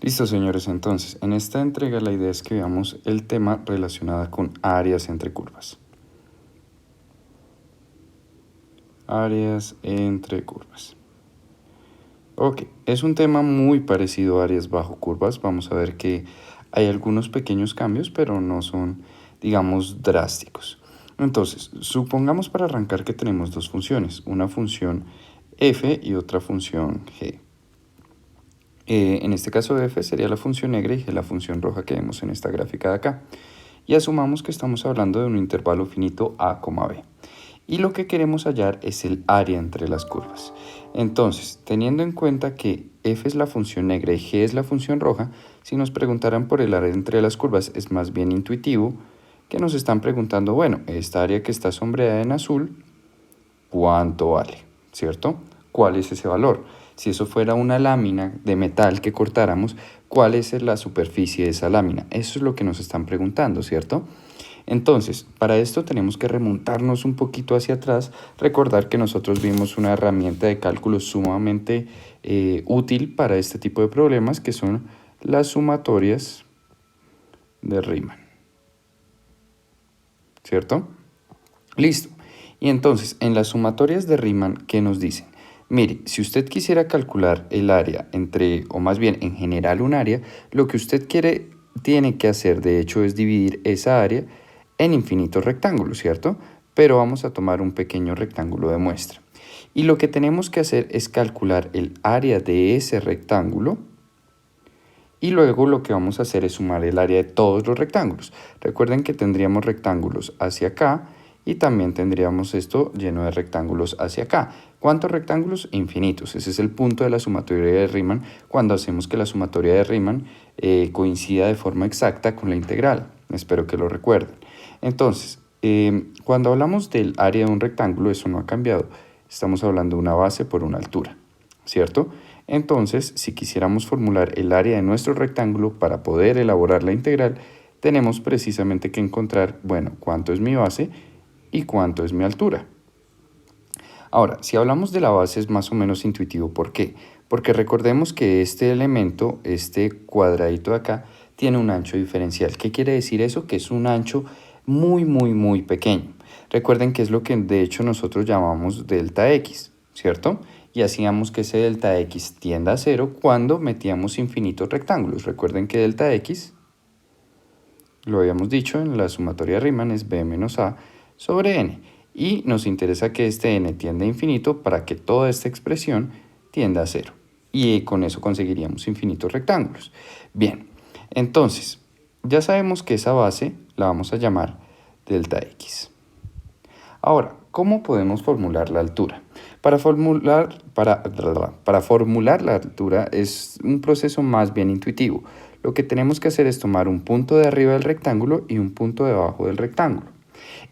Listo, señores, entonces, en esta entrega la idea es que veamos el tema relacionado con áreas entre curvas. Áreas entre curvas. Ok, es un tema muy parecido a áreas bajo curvas. Vamos a ver que hay algunos pequeños cambios, pero no son, digamos, drásticos. Entonces, supongamos para arrancar que tenemos dos funciones, una función f y otra función g. En este caso f sería la función negra y g la función roja que vemos en esta gráfica de acá. Y asumamos que estamos hablando de un intervalo finito a, b. Y lo que queremos hallar es el área entre las curvas. Entonces, teniendo en cuenta que f es la función negra y g es la función roja, si nos preguntaran por el área entre las curvas es más bien intuitivo que nos están preguntando, bueno, esta área que está sombreada en azul, ¿cuánto vale? ¿Cierto? ¿Cuál es ese valor? Si eso fuera una lámina de metal que cortáramos, ¿cuál es la superficie de esa lámina? Eso es lo que nos están preguntando, ¿cierto? Entonces, para esto tenemos que remontarnos un poquito hacia atrás, recordar que nosotros vimos una herramienta de cálculo sumamente útil para este tipo de problemas, que son las sumatorias de Riemann, ¿cierto? Listo. Y entonces, en las sumatorias de Riemann, ¿qué nos dicen? Mire, si usted quisiera calcular el área entre, o más bien en general un área, lo que usted tiene que hacer, de hecho, es dividir esa área en infinitos rectángulos, ¿cierto? Pero vamos a tomar un pequeño rectángulo de muestra. Y lo que tenemos que hacer es calcular el área de ese rectángulo y luego lo que vamos a hacer es sumar el área de todos los rectángulos. Recuerden que tendríamos rectángulos hacia acá y también tendríamos esto lleno de rectángulos hacia acá. ¿Cuántos rectángulos? Infinitos. Ese es el punto de la sumatoria de Riemann cuando hacemos que la sumatoria de Riemann coincida de forma exacta con la integral. Espero que lo recuerden. Entonces, cuando hablamos del área de un rectángulo, eso no ha cambiado. Estamos hablando de una base por una altura, ¿cierto? Entonces, si quisiéramos formular el área de nuestro rectángulo para poder elaborar la integral, tenemos precisamente que encontrar, bueno, cuánto es mi base y cuánto es mi altura. Ahora, si hablamos de la base es más o menos intuitivo. ¿Por qué? Porque recordemos que este elemento, este cuadradito de acá, tiene un ancho diferencial. ¿Qué quiere decir eso? Que es un ancho muy pequeño. Recuerden que es lo que de hecho nosotros llamamos delta X, ¿cierto? Y hacíamos que ese delta X tienda a 0 cuando metíamos infinitos rectángulos. Recuerden que delta X, lo habíamos dicho en la sumatoria de Riemann, es b menos a sobre n. Y nos interesa que este n tienda a infinito para que toda esta expresión tienda a 0. Y con eso conseguiríamos infinitos rectángulos. Bien, entonces, ya sabemos que esa base la vamos a llamar delta X. Ahora, ¿cómo podemos formular la altura? Para formular la altura es un proceso más bien intuitivo. Lo que tenemos que hacer es tomar un punto de arriba del rectángulo y un punto de abajo del rectángulo.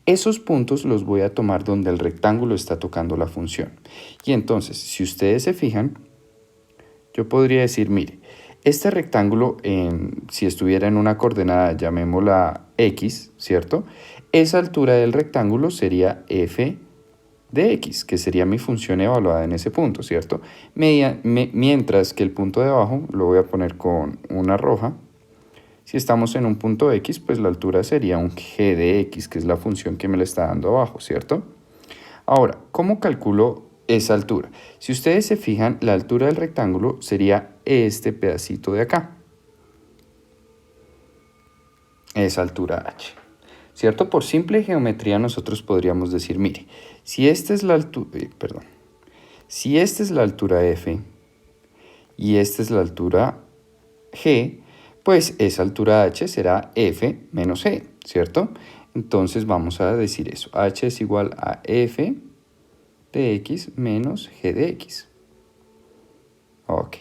Esos puntos los voy a tomar donde el rectángulo está tocando la función. Y entonces, si ustedes se fijan, yo podría decir, mire, este rectángulo, si estuviera en una coordenada, llamémosla X, ¿cierto? Esa altura del rectángulo sería f de x, que sería mi función evaluada en ese punto, ¿cierto? Mientras que el punto de abajo lo voy a poner con una roja. Si estamos en un punto x, pues la altura sería un g de x, que es la función que me le está dando abajo, ¿cierto? Ahora, ¿cómo calculo esa altura? Si ustedes se fijan, la altura del rectángulo sería este pedacito de acá. Esa altura h. ¿Cierto? Por simple geometría nosotros podríamos decir, mire, si esta es la altura, si esta es la altura f y esta es la altura g, pues esa altura h será f menos g, ¿cierto? Entonces vamos a decir eso, h es igual a f de x menos g de x. Ok,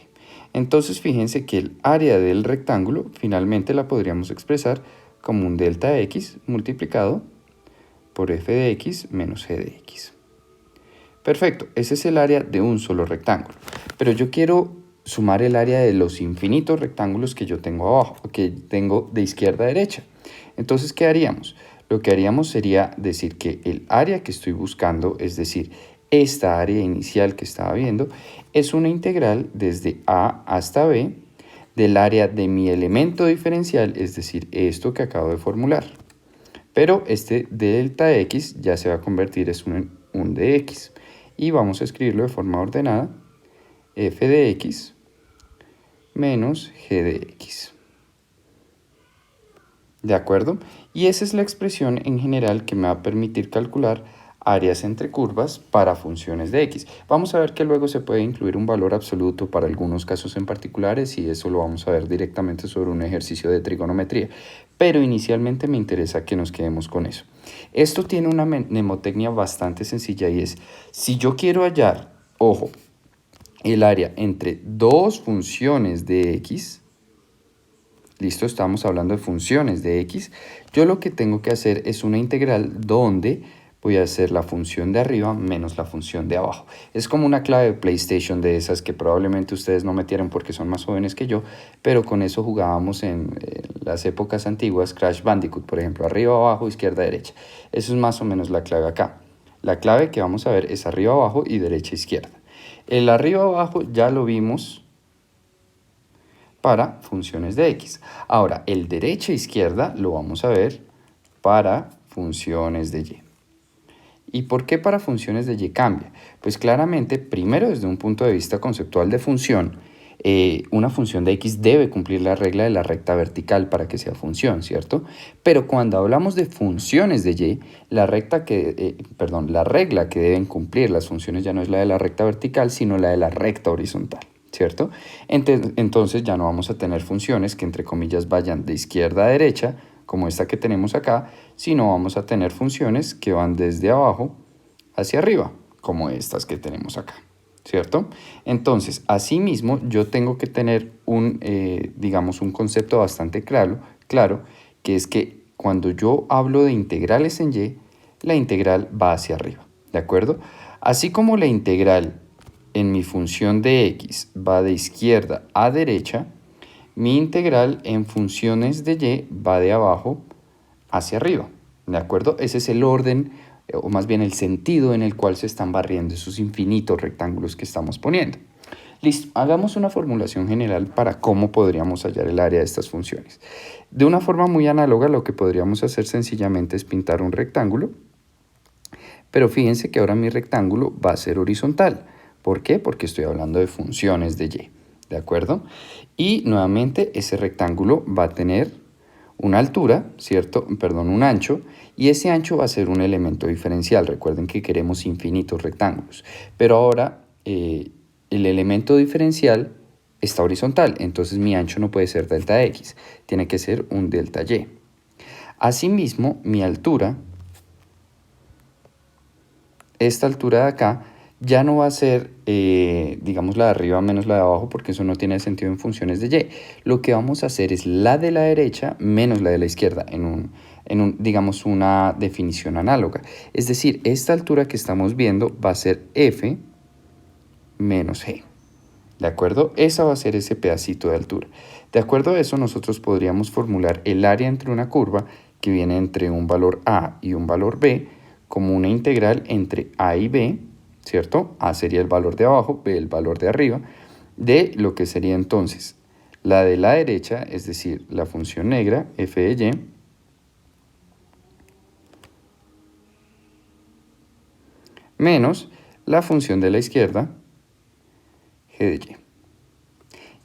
entonces fíjense que el área del rectángulo finalmente la podríamos expresar como un delta x multiplicado por f de x menos g de x. Perfecto, ese es el área de un solo rectángulo. Pero yo quiero sumar el área de los infinitos rectángulos que yo tengo abajo, que tengo de izquierda a derecha. Entonces, ¿qué haríamos? Lo que haríamos sería decir que el área que estoy buscando, es decir, esta área inicial que estaba viendo, es una integral desde a hasta b del área de mi elemento diferencial, es decir, esto que acabo de formular. Pero este delta x ya se va a convertir en un de x. Y vamos a escribirlo de forma ordenada, f de x menos g de x. ¿De acuerdo? Y esa es la expresión en general que me va a permitir calcular áreas entre curvas para funciones de x. Vamos a ver que luego se puede incluir un valor absoluto para algunos casos en particulares y eso lo vamos a ver directamente sobre un ejercicio de trigonometría. Pero inicialmente me interesa que nos quedemos con eso. Esto tiene una mnemotecnia bastante sencilla y es, si yo quiero hallar, ojo, el área entre dos funciones de x, listo, estamos hablando de funciones de x, yo lo que tengo que hacer es una integral donde voy a hacer la función de arriba menos la función de abajo. Es como una clave de PlayStation de esas que probablemente ustedes no metieron porque son más jóvenes que yo, pero con eso jugábamos en las épocas antiguas, Crash Bandicoot, por ejemplo, arriba, abajo, izquierda, derecha. Eso es más o menos la clave acá. La clave que vamos a ver es arriba, abajo y derecha, izquierda. El arriba, abajo ya lo vimos para funciones de x. Ahora, el derecha e izquierda lo vamos a ver para funciones de y. ¿Y por qué para funciones de y cambia? Pues claramente, primero desde un punto de vista conceptual de función, una función de x debe cumplir la regla de la recta vertical para que sea función, ¿cierto? Pero cuando hablamos de funciones de y, la regla que deben cumplir las funciones ya no es la de la recta vertical, sino la de la recta horizontal, ¿cierto? Entonces ya no vamos a tener funciones que entre comillas vayan de izquierda a derecha, como esta que tenemos acá, sino vamos a tener funciones que van desde abajo hacia arriba, como estas que tenemos acá, ¿cierto? Entonces, asimismo, yo tengo que tener digamos, un concepto bastante claro, que es que cuando yo hablo de integrales en y, la integral va hacia arriba, ¿de acuerdo? Así como la integral en mi función de x va de izquierda a derecha, mi integral en funciones de y va de abajo hacia arriba, ¿de acuerdo? Ese es el orden, o más bien el sentido en el cual se están barriendo esos infinitos rectángulos que estamos poniendo. Listo, hagamos una formulación general para cómo podríamos hallar el área de estas funciones. De una forma muy análoga, lo que podríamos hacer sencillamente es pintar un rectángulo, pero fíjense que ahora mi rectángulo va a ser horizontal. ¿Por qué? Porque estoy hablando de funciones de y, ¿de acuerdo? Y nuevamente ese rectángulo va a tener una altura, ¿cierto? Perdón, un ancho, y ese ancho va a ser un elemento diferencial. Recuerden que queremos infinitos rectángulos, pero ahora el elemento diferencial está horizontal, entonces mi ancho no puede ser delta x, tiene que ser un delta y. Asimismo, mi altura, esta altura de acá, ya no va a ser, digamos, la de arriba menos la de abajo, porque eso no tiene sentido en funciones de y. Lo que vamos a hacer es la de la derecha menos la de la izquierda, digamos, una definición análoga. Es decir, esta altura que estamos viendo va a ser f menos g. ¿De acuerdo? Esa va a ser ese pedacito de altura. De acuerdo a eso, nosotros podríamos formular el área entre una curva que viene entre un valor a y un valor b como una integral entre a y b, ¿cierto? A sería el valor de abajo, b el valor de arriba, de lo que sería entonces la de la derecha, es decir, la función negra, f de y, menos la función de la izquierda, g de y.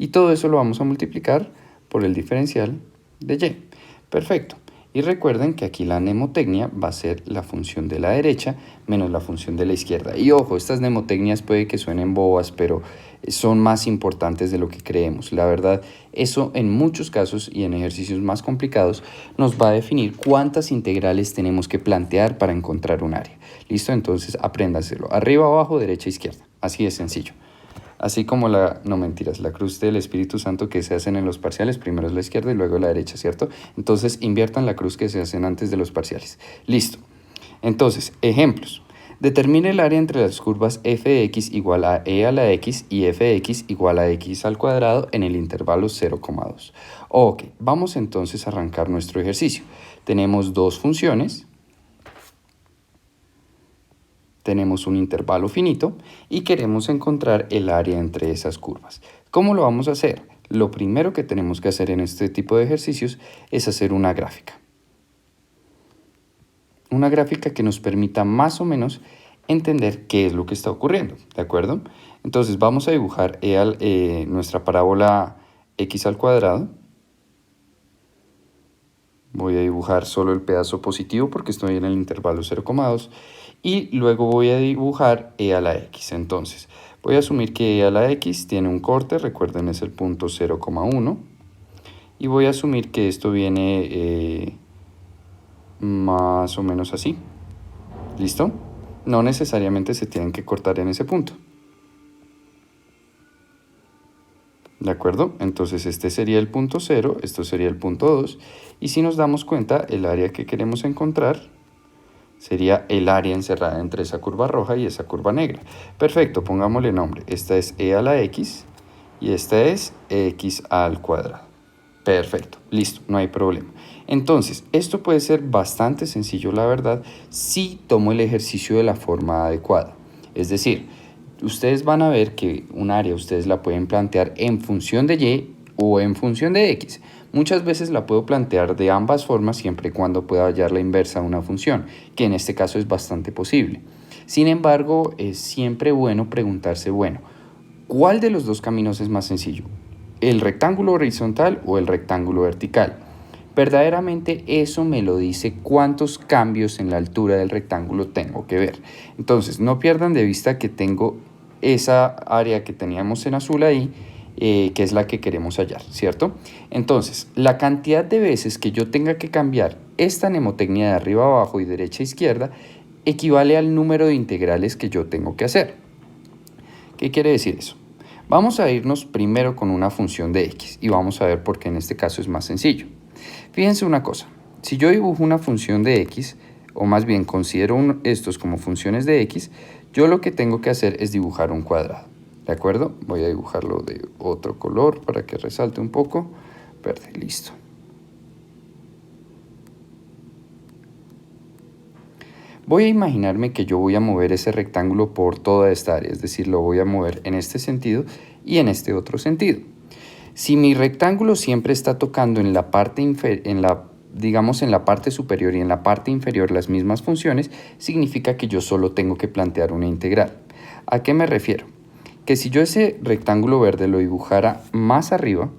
Y todo eso lo vamos a multiplicar por el diferencial de y. Perfecto. Y recuerden que aquí la mnemotecnia va a ser la función de la derecha menos la función de la izquierda. Y ojo, estas mnemotecnias puede que suenen bobas, pero son más importantes de lo que creemos. La verdad, eso en muchos casos y en ejercicios más complicados nos va a definir cuántas integrales tenemos que plantear para encontrar un área. ¿Listo? Entonces apréndaselo. Arriba, abajo, derecha, izquierda. Así de sencillo. Así como la cruz del Espíritu Santo que se hacen en los parciales, primero es la izquierda y luego la derecha, ¿cierto? Entonces inviertan la cruz que se hacen antes de los parciales. Listo. Entonces, ejemplos. Determine el área entre las curvas f de x igual a e a la x y f de x igual a x al cuadrado en el intervalo 0,2. Ok, vamos entonces a arrancar nuestro ejercicio. Tenemos dos funciones. Tenemos un intervalo finito y queremos encontrar el área entre esas curvas. ¿Cómo lo vamos a hacer? lo primero que tenemos que hacer en este tipo de ejercicios es hacer una gráfica. Una gráfica que nos permita más o menos entender qué es lo que está ocurriendo, ¿de acuerdo? Entonces vamos a dibujar nuestra parábola x al cuadrado. Voy a dibujar solo el pedazo positivo porque estoy en el intervalo 0,2 y luego voy a dibujar e a la x. Entonces voy a asumir que e a la x tiene un corte, recuerden es el punto 0,1, y voy a asumir que esto viene más o menos así. ¿Listo? No necesariamente se tienen que cortar en ese punto. ¿De acuerdo? Entonces este sería el punto 0, esto sería el punto 2, y si nos damos cuenta, el área que queremos encontrar sería el área encerrada entre esa curva roja y esa curva negra. Perfecto, pongámosle nombre. Esta es e a la x y esta es x al cuadrado. Perfecto, listo, no hay problema. Entonces, esto puede ser bastante sencillo, la verdad, si tomo el ejercicio de la forma adecuada. Es decir, ustedes van a ver que un área ustedes la pueden plantear en función de y o en función de x. Muchas veces la puedo plantear de ambas formas siempre y cuando pueda hallar la inversa a una función, que en este caso es bastante posible. Sin embargo, es siempre bueno preguntarse, bueno, ¿cuál de los dos caminos es más sencillo? ¿El rectángulo horizontal o el rectángulo vertical? Verdaderamente eso me lo dice cuántos cambios en la altura del rectángulo tengo que ver. Entonces, no pierdan de vista que tengo esa área que teníamos en azul ahí, que es la que queremos hallar, ¿cierto? Entonces, la cantidad de veces que yo tenga que cambiar esta mnemotecnia de arriba a abajo y derecha a izquierda equivale al número de integrales que yo tengo que hacer. ¿Qué quiere decir eso? Vamos a irnos primero con una función de x y vamos a ver por qué en este caso es más sencillo. Fíjense una cosa, si yo dibujo una función de x, o más bien considero estos como funciones de x, yo lo que tengo que hacer es dibujar un cuadrado, ¿de acuerdo? Voy a dibujarlo de otro color para que resalte un poco. Verde, listo. Voy a imaginarme que yo voy a mover ese rectángulo por toda esta área, es decir, lo voy a mover en este sentido y en este otro sentido. Si mi rectángulo siempre está tocando en la parte digamos en la parte superior y en la parte inferior las mismas funciones, significa que yo solo tengo que plantear una integral. ¿A qué me refiero? Que si yo ese rectángulo verde lo dibujara más arriba,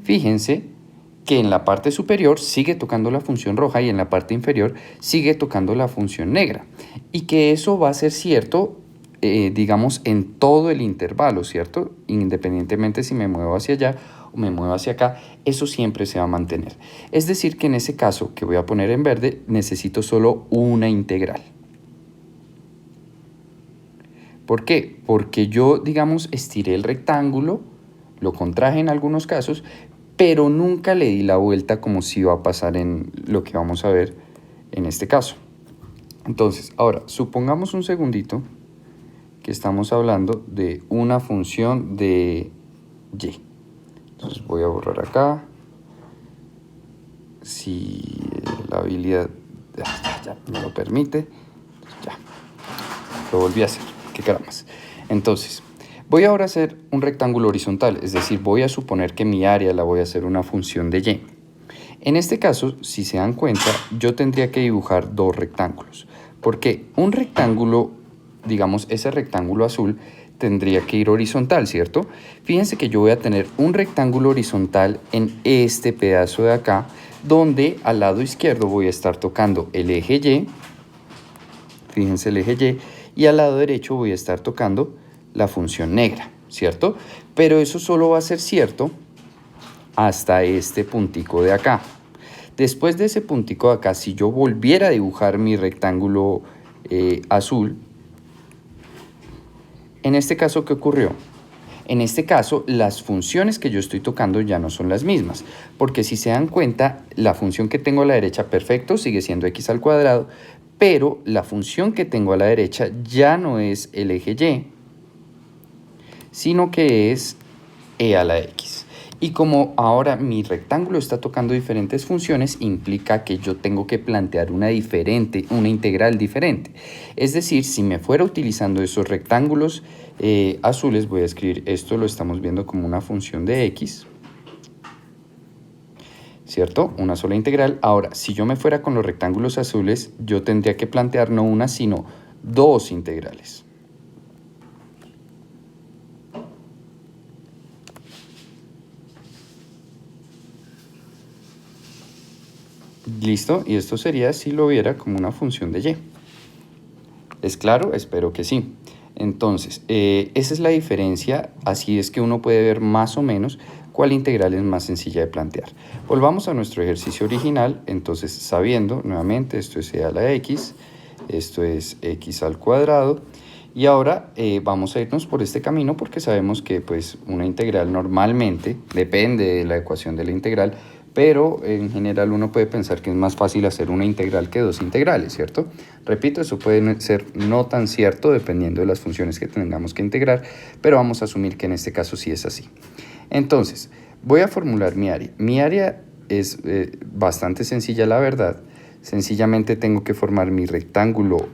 fíjense que en la parte superior sigue tocando la función roja y en la parte inferior sigue tocando la función negra. Y que eso va a ser cierto, digamos, en todo el intervalo, ¿cierto? Independientemente si me muevo hacia allá o me muevo hacia acá, eso siempre se va a mantener. Es decir, que en ese caso que voy a poner en verde, necesito solo una integral. ¿Por qué? Porque yo, digamos, estiré el rectángulo, lo contraje en algunos casos, pero nunca le di la vuelta como si iba a pasar en lo que vamos a ver en este caso. Entonces, ahora, supongamos un segundito que estamos hablando de una función de y. Entonces voy a borrar acá. Si la habilidad ya me lo permite, ya, lo volví a hacer, qué carambas. Entonces, voy ahora a hacer un rectángulo horizontal, es decir, voy a suponer que mi área la voy a hacer una función de y. En este caso, si se dan cuenta, yo tendría que dibujar dos rectángulos, porque un rectángulo, digamos, ese rectángulo azul, tendría que ir horizontal, ¿cierto? Fíjense que yo voy a tener un rectángulo horizontal en este pedazo de acá, donde al lado izquierdo voy a estar tocando el eje Y, fíjense el eje Y al lado derecho voy a estar tocando la función negra, ¿cierto? Pero eso solo va a ser cierto hasta este puntico de acá. Después de ese puntico de acá, si yo volviera a dibujar mi rectángulo azul, en este caso, ¿qué ocurrió? En este caso, las funciones que yo estoy tocando ya no son las mismas, porque si se dan cuenta, la función que tengo a la derecha, perfecto, sigue siendo x al cuadrado, pero la función que tengo a la derecha ya no es el eje Y, sino que es e a la x. Y como ahora mi rectángulo está tocando diferentes funciones, implica que yo tengo que plantear una integral diferente. Es decir, si me fuera utilizando esos rectángulos azules, voy a escribir esto, lo estamos viendo como una función de x, ¿cierto? Una sola integral. Ahora, si yo me fuera con los rectángulos azules, yo tendría que plantear no una, sino dos integrales. Listo, y esto sería si lo viera como una función de y. ¿Es claro? Espero que sí. Entonces, esa es la diferencia, así es que uno puede ver más o menos cuál integral es más sencilla de plantear. Volvamos a nuestro ejercicio original, entonces sabiendo, nuevamente, esto es e a la x, esto es x al cuadrado, y ahora vamos a irnos por este camino porque sabemos que pues, una integral normalmente depende de la ecuación de la integral, pero en general uno puede pensar que es más fácil hacer una integral que dos integrales, ¿cierto? Repito, eso puede ser no tan cierto dependiendo de las funciones que tengamos que integrar, pero vamos a asumir que en este caso sí es así. Entonces, voy a formular mi área. Mi área es bastante sencilla, la verdad. Sencillamente tengo que formar mi rectángulo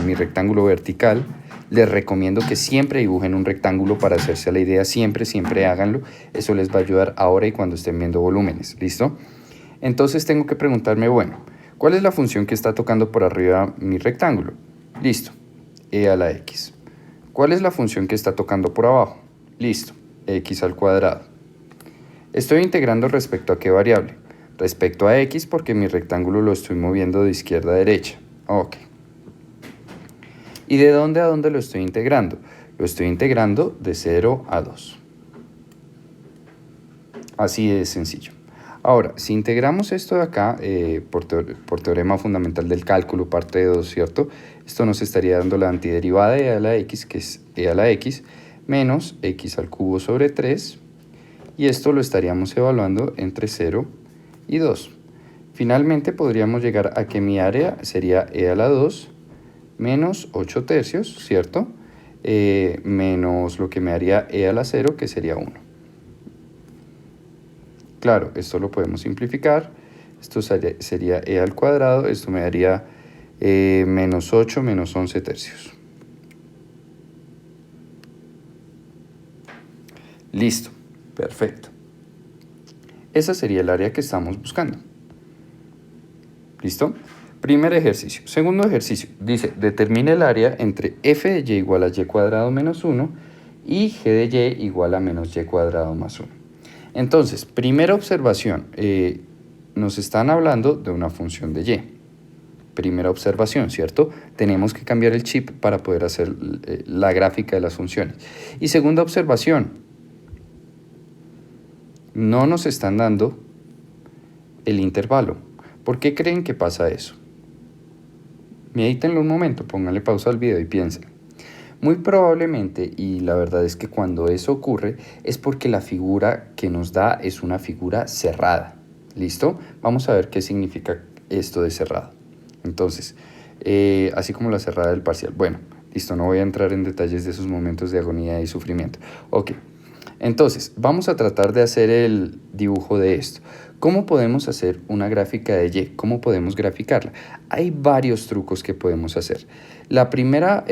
mi rectángulo vertical. Les recomiendo que siempre dibujen un rectángulo para hacerse a la idea, siempre háganlo. Eso les va a ayudar ahora y cuando estén viendo volúmenes, ¿listo? Entonces tengo que preguntarme, bueno, ¿cuál es la función que está tocando por arriba mi rectángulo? Listo, e a la x. ¿Cuál es la función que está tocando por abajo? Listo, x al cuadrado. Estoy integrando respecto a qué variable. Respecto a x porque mi rectángulo lo estoy moviendo de izquierda a derecha. Ok. ¿Y de dónde a dónde lo estoy integrando? Lo estoy integrando de 0 a 2. Así de sencillo. Ahora, si integramos esto de acá, por teorema fundamental del cálculo, parte 2, ¿cierto? Esto nos estaría dando la antiderivada de e a la x, que es e a la x, menos x al cubo sobre 3, y esto lo estaríamos evaluando entre 0 y 2. Finalmente podríamos llegar a que mi área sería e a la 2 menos 8 tercios, ¿cierto? Menos lo que me haría e a la 0, que sería 1. Claro, esto lo podemos simplificar. Esto sería e al cuadrado, esto me daría menos 8 menos 11 tercios. Listo, perfecto. Esa sería el área que estamos buscando. ¿Listo? Primer ejercicio. Segundo ejercicio. Dice, determine el área entre f de y igual a y cuadrado menos 1 y g de y igual a menos y cuadrado más 1. Entonces, primera observación. Nos están hablando de una función de y. Primera observación, ¿cierto? Tenemos que cambiar el chip para poder hacer la gráfica de las funciones. Y segunda observación. No nos están dando el intervalo. ¿Por qué creen que pasa eso? Medítenlo un momento, pónganle pausa al video y piensen. Muy probablemente, y la verdad es que cuando eso ocurre, es porque la figura que nos da es una figura cerrada. ¿Listo? Vamos a ver qué significa esto de cerrado. Entonces, así como la cerrada del parcial. Bueno, listo, no voy a entrar en detalles de esos momentos de agonía y sufrimiento. Ok, entonces, vamos a tratar de hacer el dibujo de esto. ¿Cómo podemos hacer una gráfica de y? ¿Cómo podemos graficarla? Hay varios trucos que podemos hacer. La primera,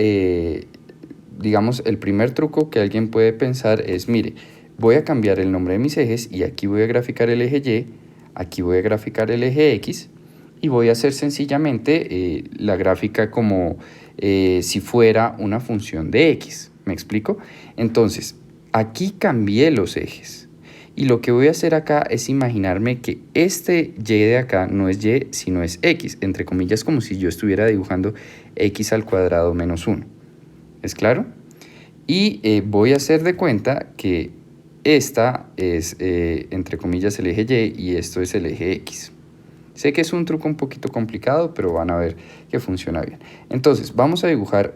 digamos, el primer truco que alguien puede pensar es, mire, voy a cambiar el nombre de mis ejes y aquí voy a graficar el eje y, aquí voy a graficar el eje x y voy a hacer sencillamente la gráfica como si fuera una función de x. ¿Me explico? Entonces, aquí cambié los ejes. Y lo que voy a hacer acá es imaginarme que este y de acá no es y, sino es x, entre comillas, como si yo estuviera dibujando x al cuadrado menos 1. ¿Es claro? Y voy a hacer de cuenta que esta es, entre comillas, el eje y esto es el eje x. Sé que es un truco un poquito complicado, pero van a ver que funciona bien. Entonces, vamos a dibujar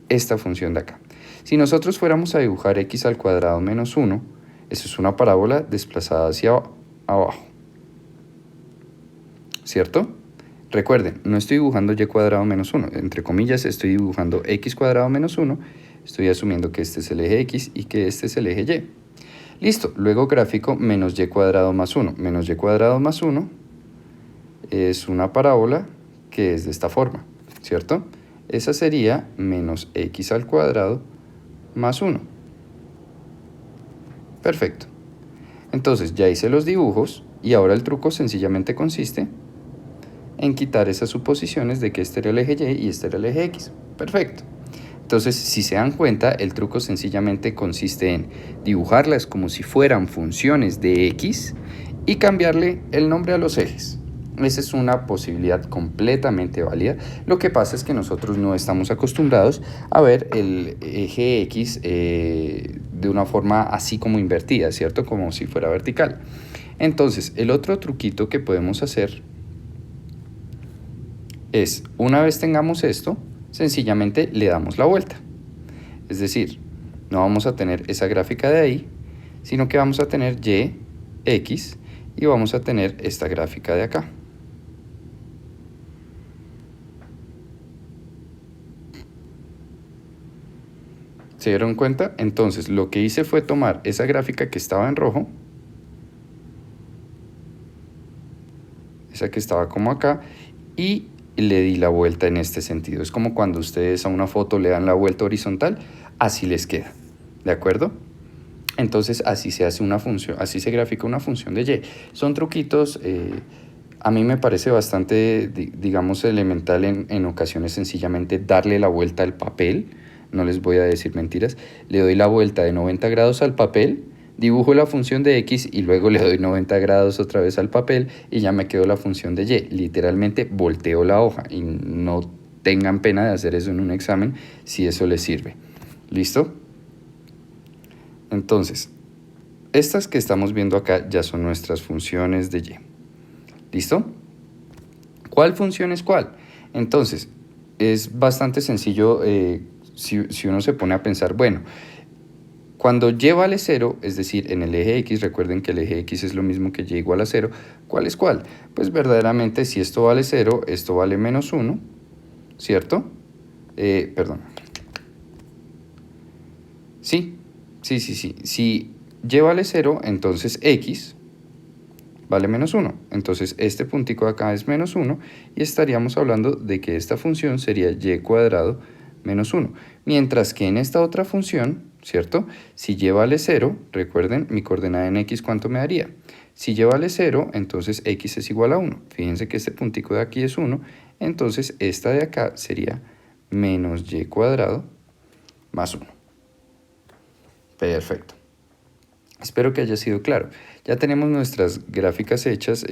esta función de acá. Si nosotros fuéramos a dibujar x al cuadrado menos 1, eso es una parábola desplazada hacia abajo, ¿cierto? Recuerden, no estoy dibujando y cuadrado menos 1, entre comillas estoy dibujando x cuadrado menos 1, estoy asumiendo que este es el eje x y que este es el eje y. Listo, luego gráfico menos y cuadrado más 1. Menos y cuadrado más 1 es una parábola que es de esta forma, ¿cierto? Esa sería menos x al cuadrado más 1. Perfecto. Entonces ya hice los dibujos y ahora el truco sencillamente consiste en quitar esas suposiciones de que este era el eje y y este era el eje x. Perfecto. Entonces, si se dan cuenta, el truco sencillamente consiste en dibujarlas como si fueran funciones de x y cambiarle el nombre a los ejes. Esa es una posibilidad completamente válida. Lo que pasa es que nosotros no estamos acostumbrados a ver el eje x de una forma así como invertida, ¿cierto? Como si fuera vertical. Entonces, el otro truquito que podemos hacer es, una vez tengamos esto, sencillamente le damos la vuelta. Es decir, no vamos a tener esa gráfica de ahí, sino que vamos a tener y, x, y vamos a tener esta gráfica de acá. ¿Se dieron cuenta? Entonces, lo que hice fue tomar esa gráfica que estaba en rojo, esa que estaba como acá, y le di la vuelta en este sentido. Es como cuando ustedes a una foto le dan la vuelta horizontal, así les queda, ¿de acuerdo? Entonces así se hace una función, así se grafica una función de y. Son truquitos, a mí me parece bastante, digamos, elemental en ocasiones sencillamente darle la vuelta al papel. No les voy a decir mentiras. Le doy la vuelta de 90 grados al papel, dibujo la función de x y luego le doy 90 grados otra vez al papel y ya me quedó la función de y. Literalmente volteo la hoja y no tengan pena de hacer eso en un examen si eso les sirve. ¿Listo? Entonces, estas que estamos viendo acá ya son nuestras funciones de y. ¿Listo? ¿Cuál función es cuál? Entonces, es bastante sencillo si uno se pone a pensar, bueno, cuando y vale 0, es decir, en el eje x, recuerden que el eje x es lo mismo que y igual a 0, ¿cuál es cuál? Pues verdaderamente si esto vale 0, esto vale menos 1, ¿cierto? Perdón. Sí. Si y vale 0, entonces x vale menos 1. Entonces este puntico de acá es menos 1 y estaríamos hablando de que esta función sería y cuadrado menos 1. Mientras que en esta otra función, ¿cierto? Si y vale 0, recuerden, mi coordenada en x, ¿cuánto me daría? Si y vale 0, entonces x es igual a 1. Fíjense que este puntico de aquí es 1, entonces esta de acá sería menos y cuadrado más 1. Perfecto. Espero que haya sido claro. Ya tenemos nuestras gráficas hechas.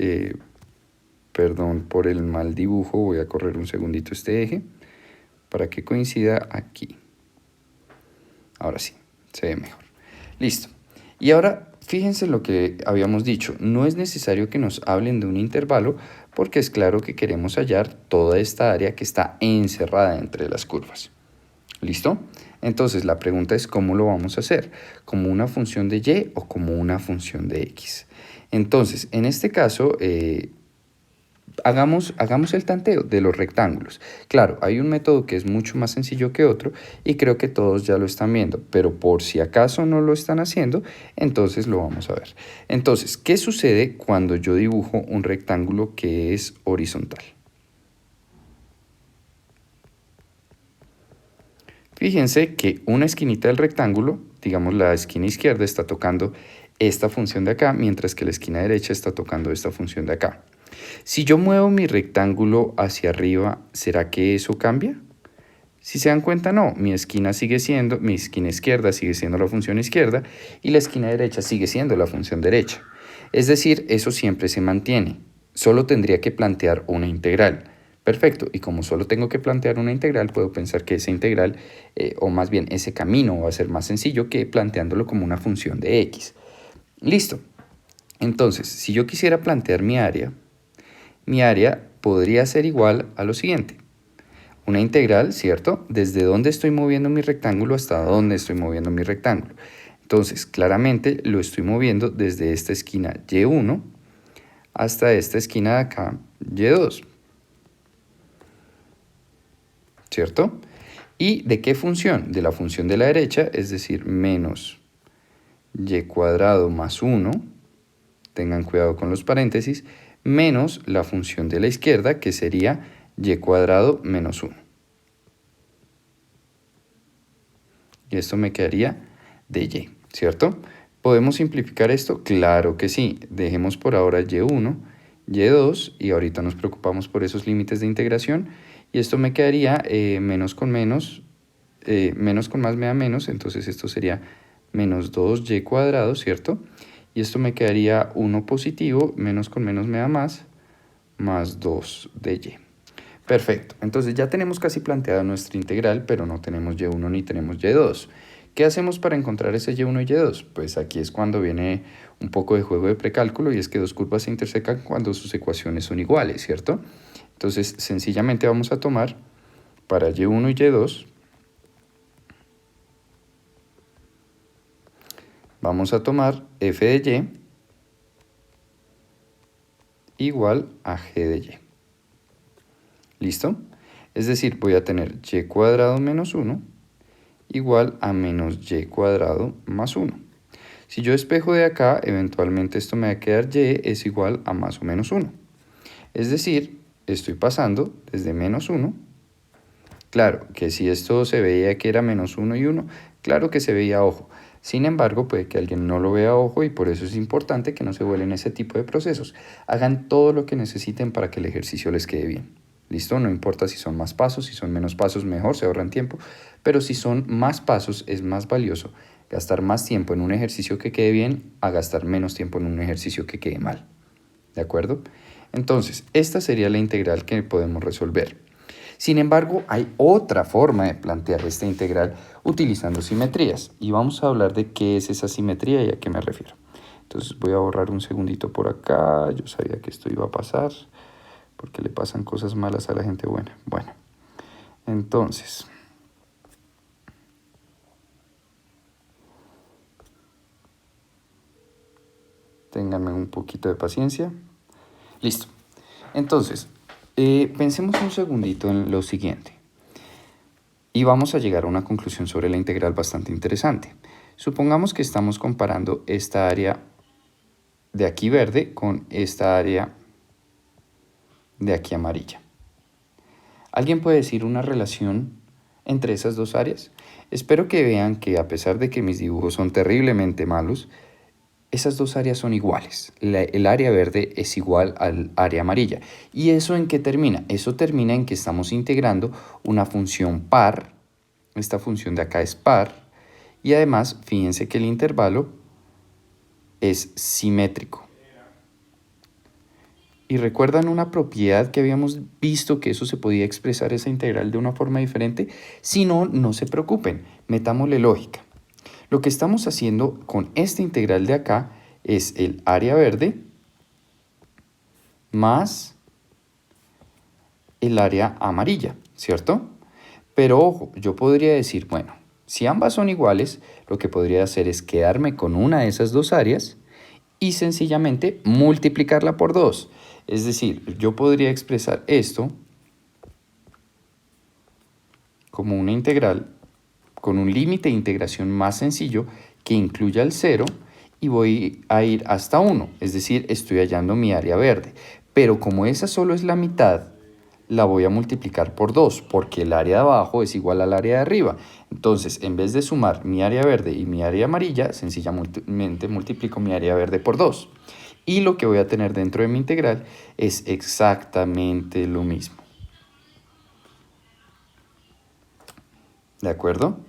Perdón por el mal dibujo. Voy a correr un segundito este eje para que coincida aquí. Ahora sí, se ve mejor. Listo. Y ahora, fíjense lo que habíamos dicho. No es necesario que nos hablen de un intervalo porque es claro que queremos hallar toda esta área que está encerrada entre las curvas. ¿Listo? Entonces la pregunta es ¿cómo lo vamos a hacer? ¿Como una función de y o como una función de x? Entonces, en este caso, hagamos el tanteo de los rectángulos. Claro, hay un método que es mucho más sencillo que otro y creo que todos ya lo están viendo, pero por si acaso no lo están haciendo, entonces lo vamos a ver. Entonces, ¿qué sucede cuando yo dibujo un rectángulo que es horizontal? Fíjense que una esquinita del rectángulo, digamos la esquina izquierda, está tocando esta función de acá, mientras que la esquina derecha está tocando esta función de acá. Si yo muevo mi rectángulo hacia arriba, ¿será que eso cambia? Si se dan cuenta, no. Mi esquina izquierda sigue siendo la función izquierda y la esquina derecha sigue siendo la función derecha. Es decir, eso siempre se mantiene. Solo tendría que plantear una integral. Perfecto, y como solo tengo que plantear una integral, puedo pensar que esa integral, o más bien ese camino va a ser más sencillo que planteándolo como una función de x. Listo. Entonces, si yo quisiera plantear mi área podría ser igual a lo siguiente. Una integral, ¿cierto? Desde dónde estoy moviendo mi rectángulo hasta dónde estoy moviendo mi rectángulo. Entonces, claramente lo estoy moviendo desde esta esquina y1 hasta esta esquina de acá, y2. ¿Cierto? ¿Y de qué función? De la función de la derecha, es decir, menos y cuadrado más 1, tengan cuidado con los paréntesis, menos la función de la izquierda, que sería y cuadrado menos 1. Y esto me quedaría de y, ¿cierto? ¿Podemos simplificar esto? Claro que sí. Dejemos por ahora y1, y2, y ahorita nos preocupamos por esos límites de integración. Y esto me quedaría menos con más me da menos, entonces esto sería menos 2y cuadrado, ¿cierto? Y esto me quedaría 1 positivo, menos con menos me da más 2 de y. Perfecto, entonces ya tenemos casi planteada nuestra integral, pero no tenemos y1 ni tenemos y2. ¿Qué hacemos para encontrar ese y1 y y2? Pues aquí es cuando viene un poco de juego de precálculo, y es que dos curvas se intersecan cuando sus ecuaciones son iguales, ¿cierto? Entonces sencillamente vamos a tomar para y1 y y2, vamos a tomar f de y igual a g de y. ¿Listo? Es decir, voy a tener y cuadrado menos 1 igual a menos y cuadrado más 1. Si yo despejo de acá, eventualmente esto me va a quedar y es igual a más o menos 1. Es decir, estoy pasando desde menos 1. Claro, que si esto se veía que era menos 1 y 1, claro que se veía a ojo. Sin embargo, puede que alguien no lo vea a ojo, y por eso es importante que no se vuelen ese tipo de procesos. Hagan todo lo que necesiten para que el ejercicio les quede bien. ¿Listo? No importa si son más pasos, si son menos pasos, mejor, se ahorran tiempo. Pero si son más pasos, es más valioso gastar más tiempo en un ejercicio que quede bien a gastar menos tiempo en un ejercicio que quede mal. ¿De acuerdo? Entonces, esta sería la integral que podemos resolver. Sin embargo, hay otra forma de plantear esta integral utilizando simetrías, y vamos a hablar de qué es esa simetría y a qué me refiero. Entonces voy a borrar un segundito por acá, yo sabía que esto iba a pasar, porque le pasan cosas malas a la gente buena. Bueno, entonces, ténganme un poquito de paciencia. Listo. Entonces, pensemos un segundito en lo siguiente. Y vamos a llegar a una conclusión sobre la integral bastante interesante. Supongamos que estamos comparando esta área de aquí verde con esta área de aquí amarilla. ¿Alguien puede decir una relación entre esas dos áreas? Espero que vean que, a pesar de que mis dibujos son terriblemente malos, esas dos áreas son iguales. El área verde es igual al área amarilla. ¿Y eso en qué termina? Eso termina en que estamos integrando una función par. Esta función de acá es par. Y además, fíjense que el intervalo es simétrico. ¿Y recuerdan una propiedad que habíamos visto, que eso se podía expresar esa integral de una forma diferente? Si no, no se preocupen, metámosle lógica. Lo que estamos haciendo con esta integral de acá es el área verde más el área amarilla, ¿cierto? Pero ojo, yo podría decir, bueno, si ambas son iguales, lo que podría hacer es quedarme con una de esas dos áreas y sencillamente multiplicarla por 2. Es decir, yo podría expresar esto como una integral con un límite de integración más sencillo que incluya el 0, y voy a ir hasta 1, es decir, estoy hallando mi área verde. Pero como esa solo es la mitad, la voy a multiplicar por 2, porque el área de abajo es igual al área de arriba. Entonces, en vez de sumar mi área verde y mi área amarilla, sencillamente multiplico mi área verde por 2. Y lo que voy a tener dentro de mi integral es exactamente lo mismo. ¿De acuerdo?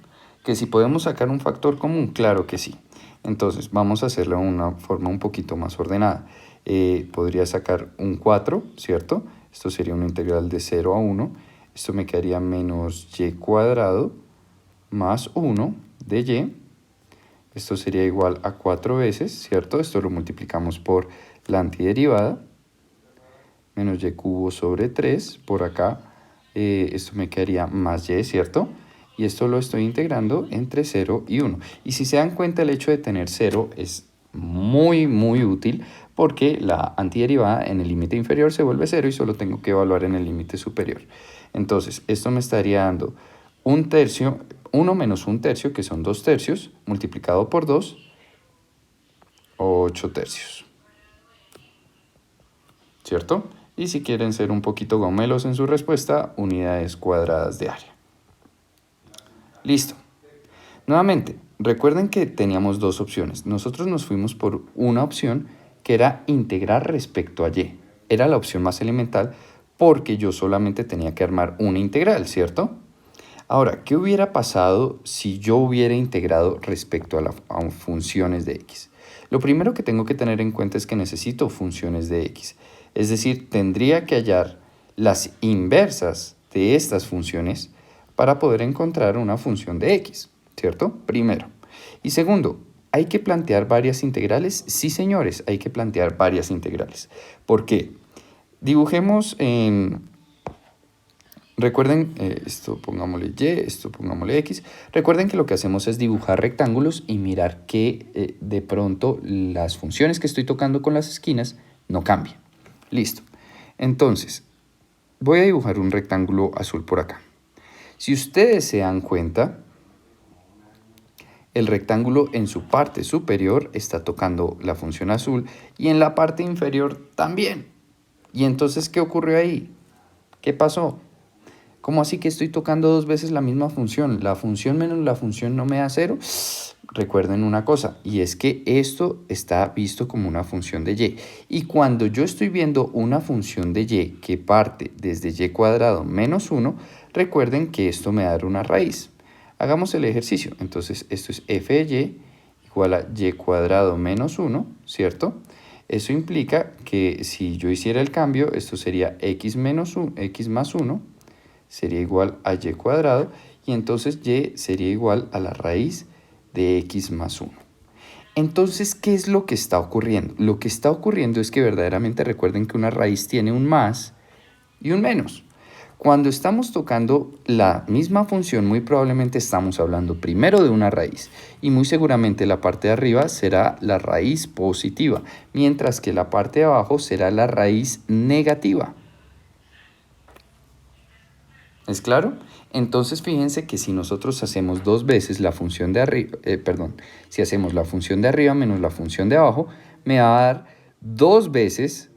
¿Que si podemos sacar un factor común? Claro que sí. Entonces, vamos a hacerlo de una forma un poquito más ordenada. Podría sacar un 4, ¿cierto? Esto sería una integral de 0 a 1. Esto me quedaría menos y cuadrado más 1 de y. Esto sería igual a 4 veces, ¿cierto? Esto lo multiplicamos por la antiderivada. Menos y cubo sobre 3. Por acá, esto me quedaría más y, ¿cierto? Y esto lo estoy integrando entre 0 y 1. Y si se dan cuenta, el hecho de tener 0 es muy, muy útil, porque la antiderivada en el límite inferior se vuelve 0 y solo tengo que evaluar en el límite superior. Entonces, esto me estaría dando 1 tercio, 1 menos 1 tercio, que son 2 tercios, multiplicado por 2, 8 tercios. ¿Cierto? Y si quieren ser un poquito gomelos en su respuesta, unidades cuadradas de área. Listo. Nuevamente, recuerden que teníamos dos opciones. Nosotros nos fuimos por una opción que era integrar respecto a y. Era la opción más elemental porque yo solamente tenía que armar una integral, ¿cierto? Ahora, ¿qué hubiera pasado si yo hubiera integrado respecto a funciones de x? Lo primero que tengo que tener en cuenta es que necesito funciones de x. Es decir, tendría que hallar las inversas de estas funciones para poder encontrar una función de x, ¿cierto? Primero. Y segundo, ¿hay que plantear varias integrales? Sí, señores, hay que plantear varias integrales. ¿Por qué? Dibujemos en... Recuerden, esto pongámosle y, esto pongámosle x. Recuerden que lo que hacemos es dibujar rectángulos y mirar que de pronto las funciones que estoy tocando con las esquinas no cambian. Listo. Entonces, voy a dibujar un rectángulo azul por acá. Si ustedes se dan cuenta, el rectángulo en su parte superior está tocando la función azul y en la parte inferior también. ¿Y entonces qué ocurrió ahí? ¿Qué pasó? ¿Cómo así que estoy tocando dos veces la misma función? ¿La función menos la función no me da cero? Recuerden una cosa, y es que esto está visto como una función de y. Y cuando yo estoy viendo una función de y que parte desde y cuadrado menos 1, recuerden que esto me da una raíz. Hagamos el ejercicio. Entonces, esto es f de y igual a y cuadrado menos 1, ¿cierto? Eso implica que si yo hiciera el cambio, esto sería x más 1 sería igual a y cuadrado y entonces y sería igual a la raíz de x más 1. Entonces, ¿qué es lo que está ocurriendo? Lo que está ocurriendo es que verdaderamente recuerden que una raíz tiene un más y un menos. Cuando estamos tocando la misma función, muy probablemente estamos hablando primero de una raíz y muy seguramente la parte de arriba será la raíz positiva, mientras que la parte de abajo será la raíz negativa. ¿Es claro? Entonces fíjense que si nosotros hacemos dos veces la función de arriba, si hacemos la función de arriba menos la función de abajo, me va a dar dos veces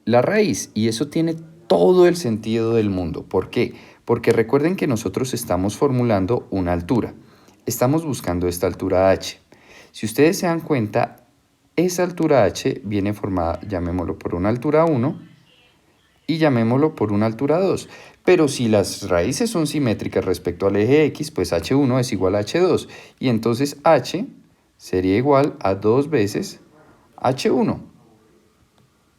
la raíz y eso tiene todo el sentido del mundo. ¿Por qué? Porque recuerden que nosotros estamos formulando una altura. Estamos buscando esta altura h. Si ustedes se dan cuenta, esa altura h viene formada, llamémoslo por una altura 1 y llamémoslo por una altura 2. Pero si las raíces son simétricas respecto al eje x, pues h1 es igual a h2. Y entonces h sería igual a 2 veces h1.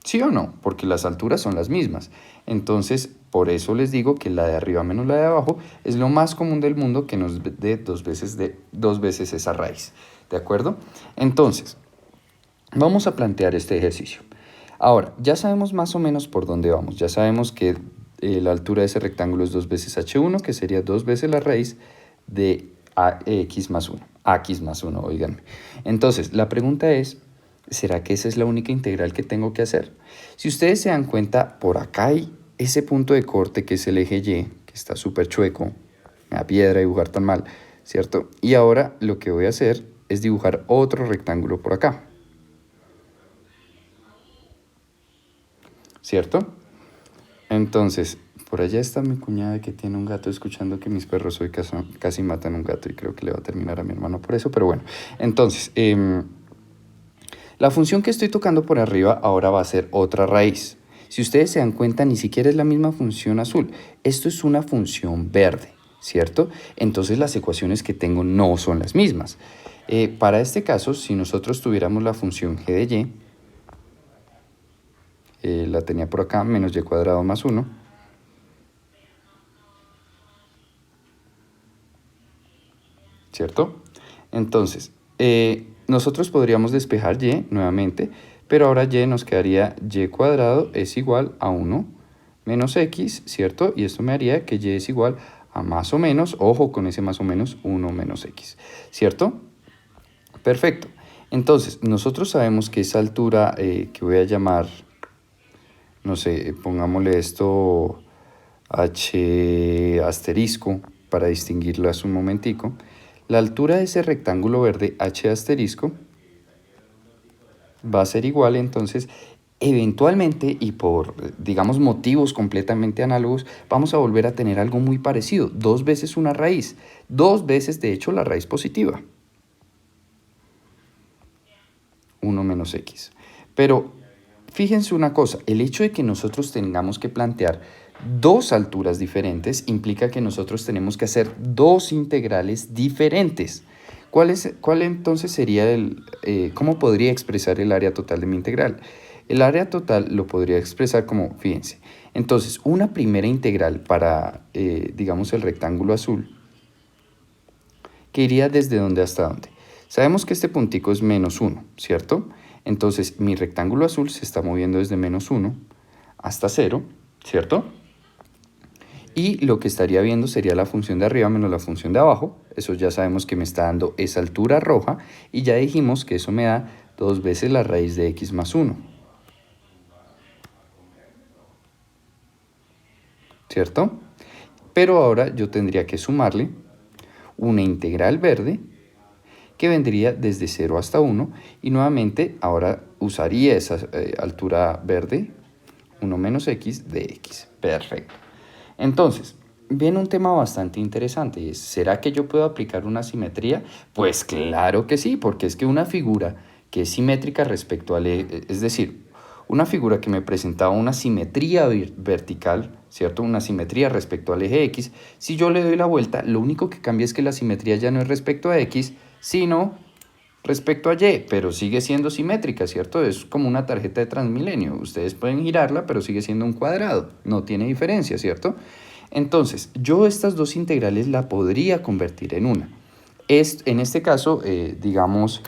¿Sí o no? Porque las alturas son las mismas. Entonces, por eso les digo que la de arriba menos la de abajo es lo más común del mundo que nos dé dos veces esa raíz. ¿De acuerdo? Entonces, vamos a plantear este ejercicio. Ahora, ya sabemos más o menos por dónde vamos. Ya sabemos que la altura de ese rectángulo es 2 veces h1, que sería 2 veces la raíz de x más 1. X más 1, oiganme. Entonces, la pregunta es, ¿será que esa es la única integral que tengo que hacer? Si ustedes se dan cuenta, por acá hay ese punto de corte que es el eje y, que está súper chueco. Me da piedra dibujar tan mal, ¿cierto? Y ahora lo que voy a hacer es dibujar otro rectángulo por acá. ¿Cierto? Entonces, por allá está mi cuñada que tiene un gato escuchando que mis perros hoy casi matan un gato y creo que le va a terminar a mi hermano por eso, pero bueno. Entonces, la función que estoy tocando por arriba ahora va a ser otra raíz. Si ustedes se dan cuenta, ni siquiera es la misma función azul. Esto es una función verde, ¿cierto? Entonces las ecuaciones que tengo no son las mismas. Para este caso, si nosotros tuviéramos la función g de y, la tenía por acá, menos y cuadrado más 1. ¿Cierto? Entonces, nosotros podríamos despejar y nuevamente, pero ahora y nos quedaría y cuadrado es igual a 1 menos x, ¿cierto? Y esto me haría que y es igual a más o menos, ojo con ese más o menos, 1 menos x, ¿cierto? Perfecto. Entonces, nosotros sabemos que esa altura que voy a llamar, no sé, pongámosle esto h asterisco para distinguirlas un momentico. La altura de ese rectángulo verde h asterisco va a ser igual, entonces eventualmente y por, digamos, motivos completamente análogos, vamos a volver a tener algo muy parecido, 2 veces una raíz, 2 veces de hecho la raíz positiva, 1 menos x. Pero fíjense una cosa, el hecho de que nosotros tengamos que plantear dos alturas diferentes implica que nosotros tenemos que hacer dos integrales diferentes. ¿Cuál entonces sería cómo podría expresar el área total de mi integral? El área total lo podría expresar como, fíjense, entonces una primera integral para, digamos, el rectángulo azul, que iría desde dónde hasta dónde. Sabemos que este puntico es menos 1, ¿cierto? Entonces mi rectángulo azul se está moviendo desde menos 1 hasta 0, ¿cierto? Y lo que estaría viendo sería la función de arriba menos la función de abajo. Eso ya sabemos que me está dando esa altura roja. Y ya dijimos que eso me da 2 veces la raíz de x más 1. ¿Cierto? Pero ahora yo tendría que sumarle una integral verde que vendría desde 0 hasta 1. Y nuevamente ahora usaría esa altura verde, 1 menos x de x. Perfecto. Entonces, viene un tema bastante interesante y es, ¿será que yo puedo aplicar una simetría? Pues claro que sí, porque es que una figura que es simétrica respecto al eje, es decir, una figura que me presentaba una simetría vertical, ¿cierto? Una simetría respecto al eje X, si yo le doy la vuelta, lo único que cambia es que la simetría ya no es respecto a X, sino respecto a Y, pero sigue siendo simétrica, ¿cierto? Es como una tarjeta de Transmilenio. Ustedes pueden girarla, pero sigue siendo un cuadrado. No tiene diferencia, ¿cierto? Entonces, yo estas dos integrales la podría convertir en una. En este caso, digamos,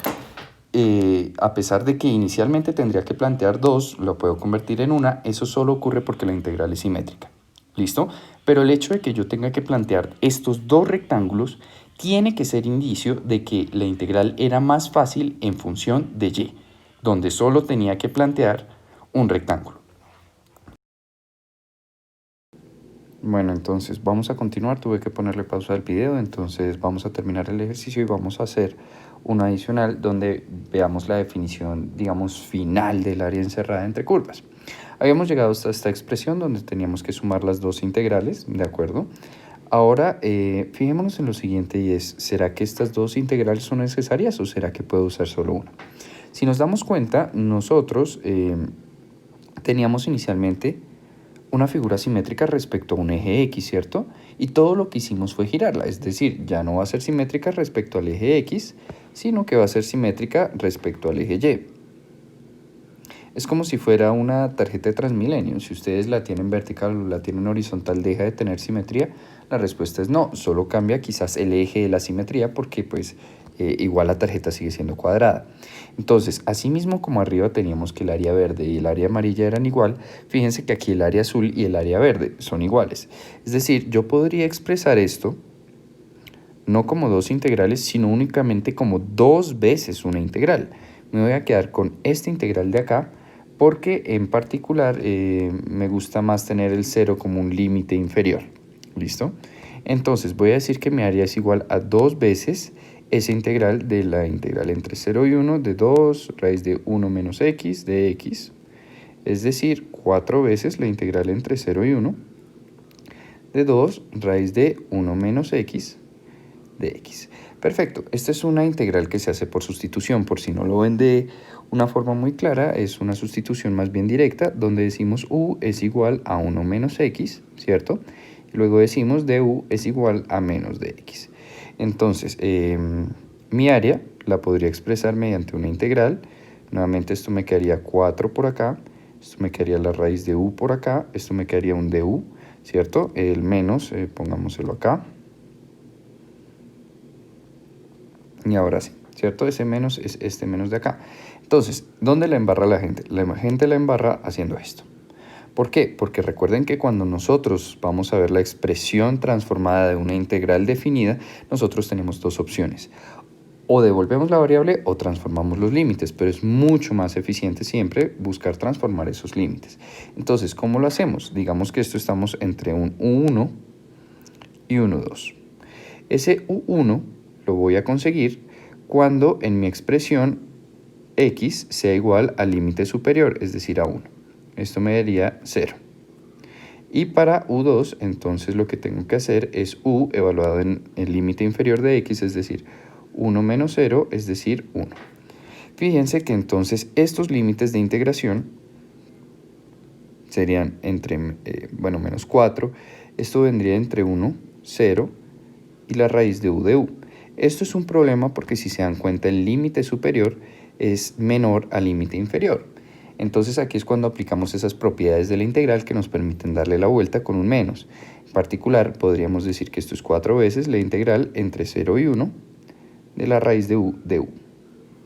a pesar de que inicialmente tendría que plantear dos, lo puedo convertir en una. Eso solo ocurre porque la integral es simétrica. ¿Listo? Pero el hecho de que yo tenga que plantear estos dos rectángulos tiene que ser indicio de que la integral era más fácil en función de y, donde solo tenía que plantear un rectángulo. Bueno, entonces vamos a continuar. Tuve que ponerle pausa al video, entonces vamos a terminar el ejercicio y vamos a hacer un adicional donde veamos la definición, digamos, final del área encerrada entre curvas. Habíamos llegado hasta esta expresión donde teníamos que sumar las dos integrales, ¿de acuerdo? Ahora, fijémonos en lo siguiente y es, ¿será que estas dos integrales son necesarias o será que puedo usar solo una? Si nos damos cuenta, nosotros teníamos inicialmente una figura simétrica respecto a un eje X, ¿cierto? Y todo lo que hicimos fue girarla, es decir, ya no va a ser simétrica respecto al eje X, sino que va a ser simétrica respecto al eje Y. Es como si fuera una tarjeta de Transmilenio. Si ustedes la tienen vertical o la tienen horizontal, ¿deja de tener simetría? La respuesta es no, solo cambia quizás el eje de la simetría porque pues igual la tarjeta sigue siendo cuadrada. Entonces, así mismo como arriba teníamos que el área verde y el área amarilla eran igual, fíjense que aquí el área azul y el área verde son iguales. Es decir, yo podría expresar esto no como dos integrales, sino únicamente como dos veces una integral. Me voy a quedar con esta integral de acá, porque en particular me gusta más tener el 0 como un límite inferior. ¿Listo? Entonces voy a decir que mi área es igual a 2 veces esa integral de la integral entre 0 y 1 de 2 raíz de 1 menos x de x. Es decir, 4 veces la integral entre 0 y 1 de 2 raíz de 1 menos x de x. Perfecto, esta es una integral que se hace por sustitución, por si no lo ven de una forma muy clara, es una sustitución más bien directa, donde decimos u es igual a 1 menos x, ¿cierto? Y luego decimos du es igual a menos de x. Entonces, mi área la podría expresar mediante una integral. Nuevamente esto me quedaría 4 por acá, esto me quedaría la raíz de u por acá, esto me quedaría un du, ¿cierto? El menos, pongámoselo acá. Y ahora sí, ¿cierto? Ese menos es este menos de acá. Entonces, ¿dónde la embarra la gente? La gente la embarra haciendo esto. ¿Por qué? Porque recuerden que cuando nosotros vamos a ver la expresión transformada de una integral definida, nosotros tenemos dos opciones. O devolvemos la variable o transformamos los límites, pero es mucho más eficiente siempre buscar transformar esos límites. Entonces, ¿cómo lo hacemos? Digamos que esto estamos entre un U1 y un U2. Ese U1 lo voy a conseguir cuando en mi expresión x sea igual al límite superior, es decir, a 1. Esto me daría 0. Y para u2, entonces lo que tengo que hacer es u evaluado en el límite inferior de x, es decir, 1 menos 0, es decir, 1. Fíjense que entonces estos límites de integración serían entre, menos 4. Esto vendría entre 1, 0 y la raíz de u de u. Esto es un problema porque si se dan cuenta el límite superior es menor al límite inferior. Entonces aquí es cuando aplicamos esas propiedades de la integral que nos permiten darle la vuelta con un menos. En particular podríamos decir que esto es 4 veces la integral entre 0 y 1 de la raíz de u,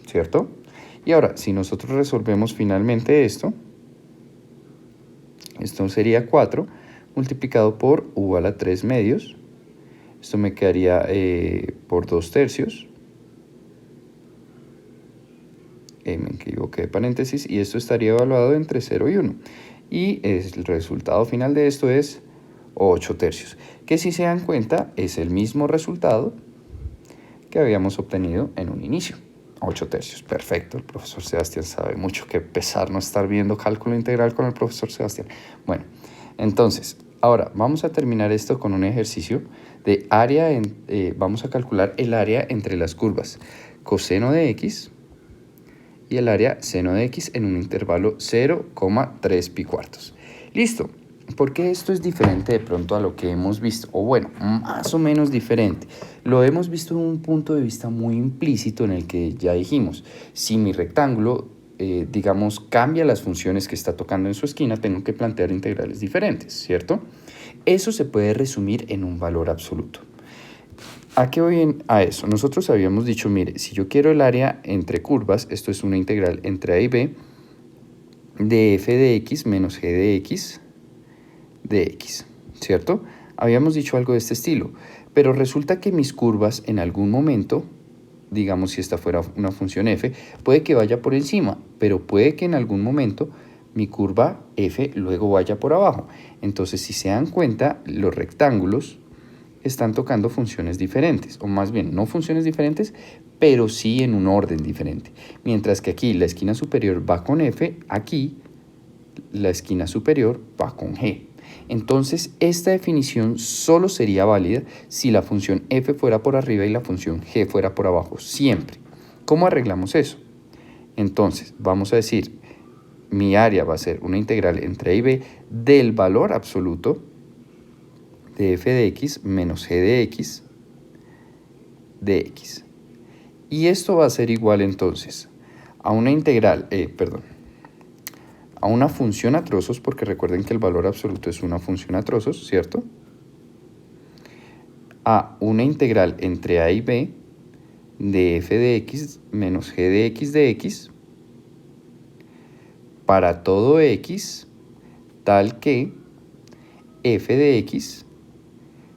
¿cierto? Y ahora, si nosotros resolvemos finalmente esto sería 4 multiplicado por u a la 3 medios. Esto me quedaría por 2 tercios. Me equivoqué de paréntesis, y esto estaría evaluado entre 0 y 1. Y el resultado final de esto es 8 tercios, que si se dan cuenta es el mismo resultado que habíamos obtenido en un inicio. 8 tercios, perfecto. El profesor Sebastián sabe mucho, que pesar no estar viendo cálculo integral con el profesor Sebastián. Bueno, entonces, ahora vamos a terminar esto con un ejercicio de área, vamos a calcular el área entre las curvas coseno de x y el área seno de x en un intervalo 0,3 pi cuartos. Listo. ¿Por qué esto es diferente de pronto a lo que hemos visto? O bueno, más o menos diferente. Lo hemos visto desde un punto de vista muy implícito en el que ya dijimos, si mi rectángulo, digamos, cambia las funciones que está tocando en su esquina, tengo que plantear integrales diferentes, ¿cierto? Eso se puede resumir en un valor absoluto. ¿A qué voy a eso? Nosotros habíamos dicho, mire, si yo quiero el área entre curvas, esto es una integral entre a y b de f de x menos g de x de x, ¿cierto? Habíamos dicho algo de este estilo, pero resulta que mis curvas en algún momento, digamos si esta fuera una función f, puede que vaya por encima, pero puede que en algún momento mi curva f luego vaya por abajo. Entonces, si se dan cuenta, los rectángulos están tocando funciones diferentes, o más bien no funciones diferentes, pero sí en un orden diferente. Mientras que aquí la esquina superior va con f, aquí la esquina superior va con g. Entonces, esta definición solo sería válida si la función f fuera por arriba y la función g fuera por abajo, siempre. ¿Cómo arreglamos eso? Entonces, vamos a decir, mi área va a ser una integral entre a y b del valor absoluto de f de x menos g de x de x. Y esto va a ser igual entonces a una integral, a una función a trozos, porque recuerden que el valor absoluto es una función a trozos, ¿cierto? A una integral entre a y b de f de x menos g de x para todo x tal que f de x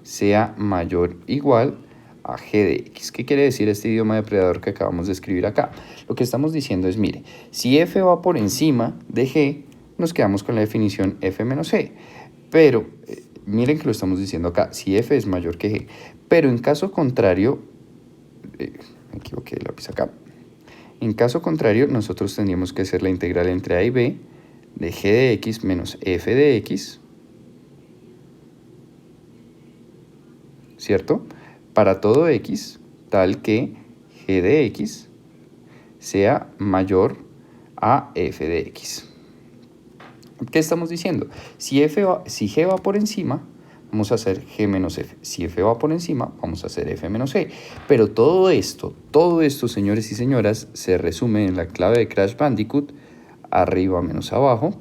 sea mayor o igual a g de x. ¿Qué quiere decir este idioma depredador que acabamos de escribir acá? Lo que estamos diciendo es, mire, si f va por encima de g, nos quedamos con la definición f menos g. Pero, miren que lo estamos diciendo acá, si f es mayor que g. Pero en caso contrario, me equivoqué de lápiz acá. En caso contrario, nosotros tendríamos que hacer la integral entre a y b de g de x menos f de x, ¿cierto? Para todo x, tal que g de x sea mayor a f de x. ¿Qué estamos diciendo? Si g va por encima, vamos a hacer g menos f. Si f va por encima, vamos a hacer f menos g. Pero todo esto, señores y señoras, se resume en la clave de Crash Bandicoot, arriba menos abajo,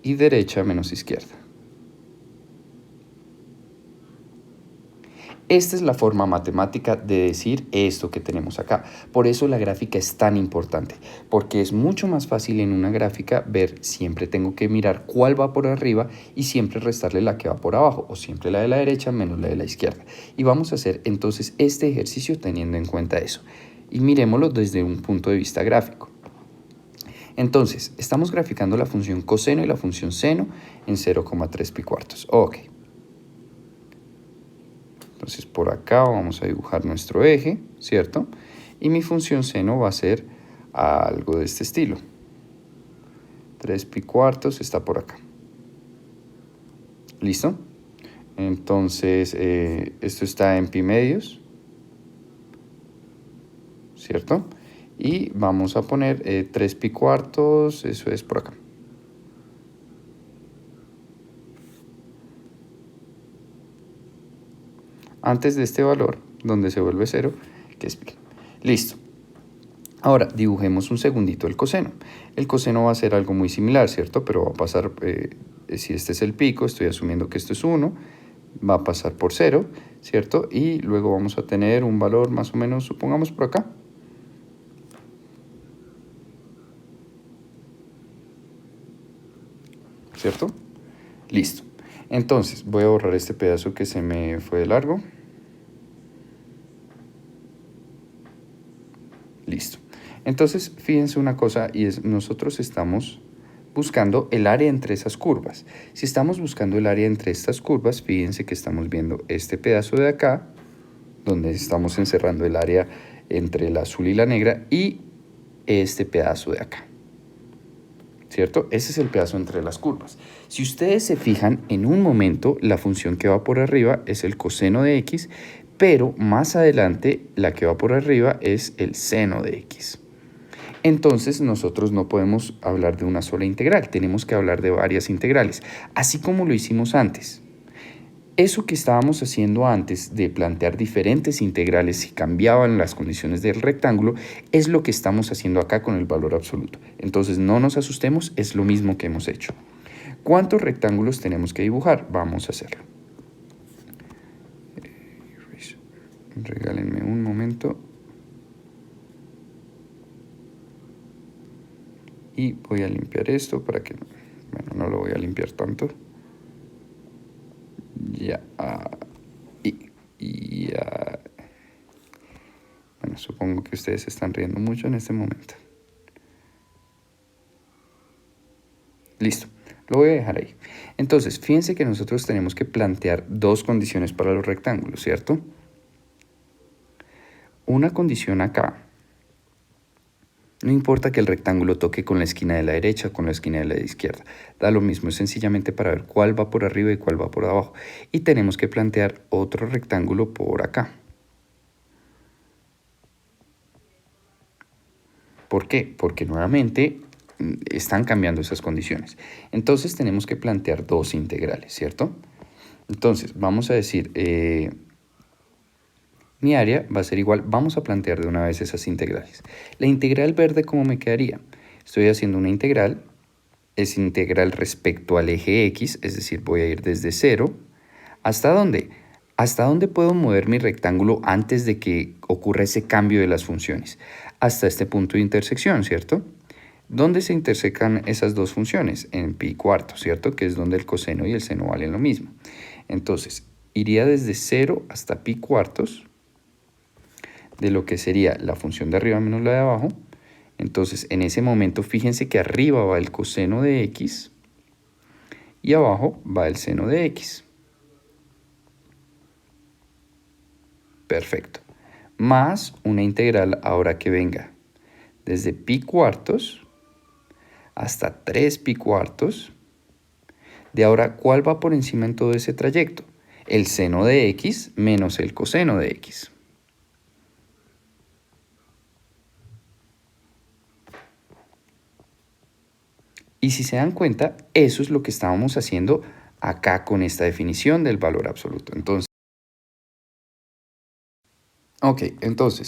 y derecha menos izquierda. Esta es la forma matemática de decir esto que tenemos acá. Por eso la gráfica es tan importante, porque es mucho más fácil en una gráfica ver, siempre tengo que mirar cuál va por arriba y siempre restarle la que va por abajo, o siempre la de la derecha menos la de la izquierda. Y vamos a hacer entonces este ejercicio teniendo en cuenta eso. Y miremoslo desde un punto de vista gráfico. Entonces, estamos graficando la función coseno y la función seno en 0,3 pi cuartos. Ok. Entonces por acá vamos a dibujar nuestro eje, ¿cierto? Y mi función seno va a ser algo de este estilo. 3 pi cuartos está por acá. ¿Listo? Entonces esto está en pi medios, ¿cierto? Y vamos a poner 3 pi cuartos, eso es por acá. Antes de este valor, donde se vuelve 0, que es pi. Listo. Ahora, dibujemos un segundito el coseno. El coseno va a ser algo muy similar, ¿cierto? Pero va a pasar, si este es el pico, estoy asumiendo que esto es 1, va a pasar por 0, ¿cierto? Y luego vamos a tener un valor más o menos, supongamos por acá. ¿Cierto? Listo. Entonces, voy a borrar este pedazo que se me fue de largo. Listo. Entonces, fíjense una cosa, y es, nosotros estamos buscando el área entre esas curvas. Si estamos buscando el área entre estas curvas, fíjense que estamos viendo este pedazo de acá, donde estamos encerrando el área entre el azul y la negra, y este pedazo de acá. ¿Cierto? Ese es el pedazo entre las curvas. Si ustedes se fijan, en un momento la función que va por arriba es el coseno de x, pero más adelante la que va por arriba es el seno de x. Entonces nosotros no podemos hablar de una sola integral, tenemos que hablar de varias integrales, así como lo hicimos antes. Eso que estábamos haciendo antes de plantear diferentes integrales si cambiaban las condiciones del rectángulo es lo que estamos haciendo acá con el valor absoluto. Entonces no nos asustemos, es lo mismo que hemos hecho. ¿Cuántos rectángulos tenemos que dibujar? Vamos a hacerlo. Regálenme un momento. Y voy a limpiar esto para que, bueno, no lo voy a limpiar tanto. Ya. Ya. Bueno, supongo que ustedes se están riendo mucho en este momento. Listo, lo voy a dejar ahí. Entonces, fíjense que nosotros tenemos que plantear dos condiciones para los rectángulos, ¿cierto? Una condición acá. No importa que el rectángulo toque con la esquina de la derecha o con la esquina de la izquierda. Da lo mismo, es sencillamente para ver cuál va por arriba y cuál va por abajo. Y tenemos que plantear otro rectángulo por acá. ¿Por qué? Porque nuevamente están cambiando esas condiciones. Entonces tenemos que plantear dos integrales, ¿cierto? Entonces vamos a decir, mi área va a ser igual, vamos a plantear de una vez esas integrales. La integral verde, ¿cómo me quedaría? Estoy haciendo una integral, es integral respecto al eje X, es decir, voy a ir desde 0, ¿hasta dónde? ¿Hasta dónde puedo mover mi rectángulo antes de que ocurra ese cambio de las funciones? Hasta este punto de intersección, ¿cierto? ¿Dónde se intersecan esas dos funciones? En pi cuartos, ¿cierto? Que es donde el coseno y el seno valen lo mismo. Entonces, iría desde 0 hasta pi cuartos de lo que sería la función de arriba menos la de abajo. Entonces, en ese momento, fíjense que arriba va el coseno de x y abajo va el seno de x. Perfecto. Más una integral ahora que venga desde pi cuartos hasta 3 pi cuartos. De ahora, ¿cuál va por encima en todo ese trayecto? El seno de x menos el coseno de x. Y si se dan cuenta, eso es lo que estábamos haciendo acá con esta definición del valor absoluto. Entonces,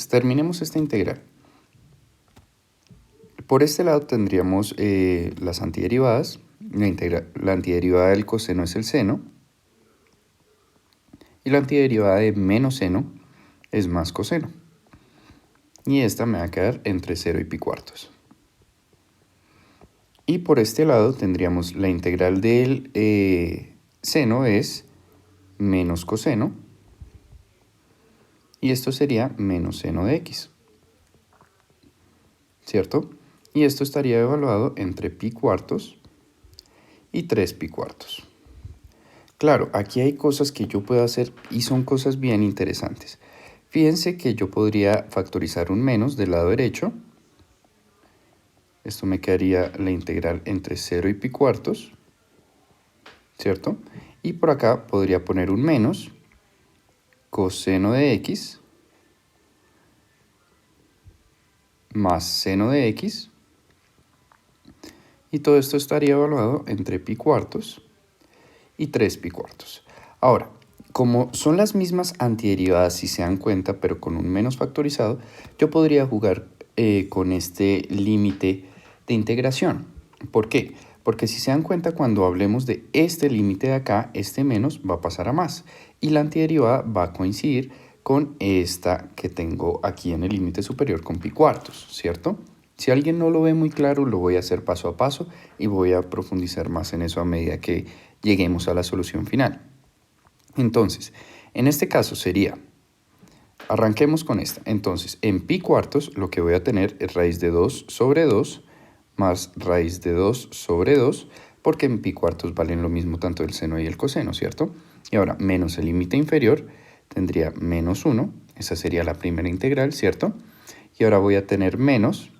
terminemos esta integral. Por este lado tendríamos las antiderivadas. La antiderivada del coseno es el seno. Y la antiderivada de menos seno es más coseno. Y esta me va a quedar entre 0 y pi cuartos. Y por este lado tendríamos la integral del seno es menos coseno. Y esto sería menos seno de x. ¿Cierto? Y esto estaría evaluado entre pi cuartos y 3 pi cuartos. Claro, aquí hay cosas que yo puedo hacer y son cosas bien interesantes. Fíjense que yo podría factorizar un menos del lado derecho. Esto me quedaría la integral entre 0 y pi cuartos, ¿cierto? Y por acá podría poner un menos coseno de x más seno de x. Y todo esto estaría evaluado entre pi cuartos y 3 pi cuartos. Ahora, como son las mismas antiderivadas si se dan cuenta, pero con un menos factorizado, yo podría jugar con este límite de integración. ¿Por qué? Porque si se dan cuenta, cuando hablemos de este límite de acá, este menos va a pasar a más. Y la antiderivada va a coincidir con esta que tengo aquí en el límite superior con pi cuartos, ¿cierto? Si alguien no lo ve muy claro, lo voy a hacer paso a paso y voy a profundizar más en eso a medida que lleguemos a la solución final. Entonces, en este caso sería, arranquemos con esta. Entonces, en pi cuartos lo que voy a tener es raíz de 2 sobre 2 más raíz de 2 sobre 2, porque en pi cuartos valen lo mismo tanto el seno y el coseno, ¿cierto? Y ahora, menos el límite inferior, tendría menos 1, esa sería la primera integral, ¿cierto? Y ahora voy a tener menos.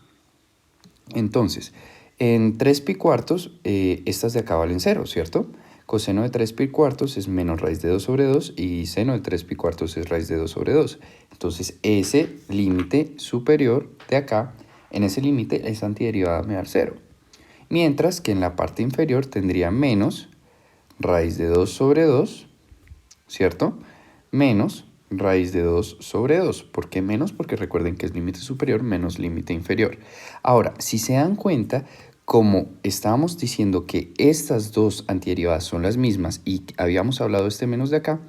Entonces, en 3 pi cuartos, estas de acá valen 0, ¿cierto? Coseno de 3 pi cuartos es menos raíz de 2 sobre 2 y seno de 3 pi cuartos es raíz de 2 sobre 2. Entonces, ese límite superior de acá, en ese límite, esa antiderivada me da 0. Mientras que en la parte inferior tendría menos raíz de 2 sobre 2, ¿cierto? Menos raíz de 2 sobre 2. ¿Por qué menos? Porque recuerden que es límite superior menos límite inferior. Ahora, si se dan cuenta, como estábamos diciendo que estas dos antiderivadas son las mismas y habíamos hablado de este menos de acá,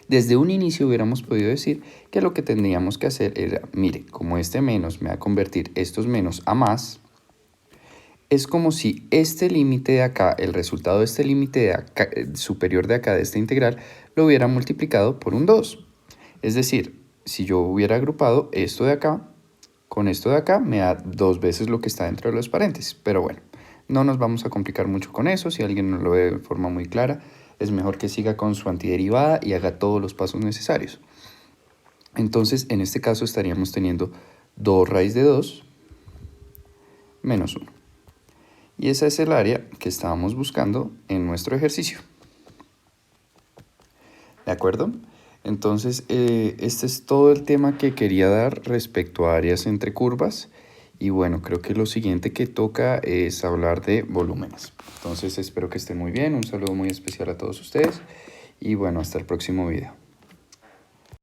desde un inicio hubiéramos podido decir que lo que tendríamos que hacer era, mire, como este menos me va a convertir estos menos a más, es como si este límite de acá, el resultado de este límite de acá, superior de acá de esta integral, lo hubiera multiplicado por un 2. Es decir, si yo hubiera agrupado esto de acá con esto de acá, me da 2 veces lo que está dentro de los paréntesis. Pero bueno, no nos vamos a complicar mucho con eso. Si alguien no lo ve de forma muy clara, es mejor que siga con su antiderivada y haga todos los pasos necesarios. Entonces, en este caso estaríamos teniendo 2 raíz de 2 menos 1. Y esa es el área que estábamos buscando en nuestro ejercicio. ¿De acuerdo? Entonces, este es todo el tema que quería dar respecto a áreas entre curvas. Y bueno, creo que lo siguiente que toca es hablar de volúmenes. Entonces, espero que estén muy bien. Un saludo muy especial a todos ustedes. Y bueno, hasta el próximo video.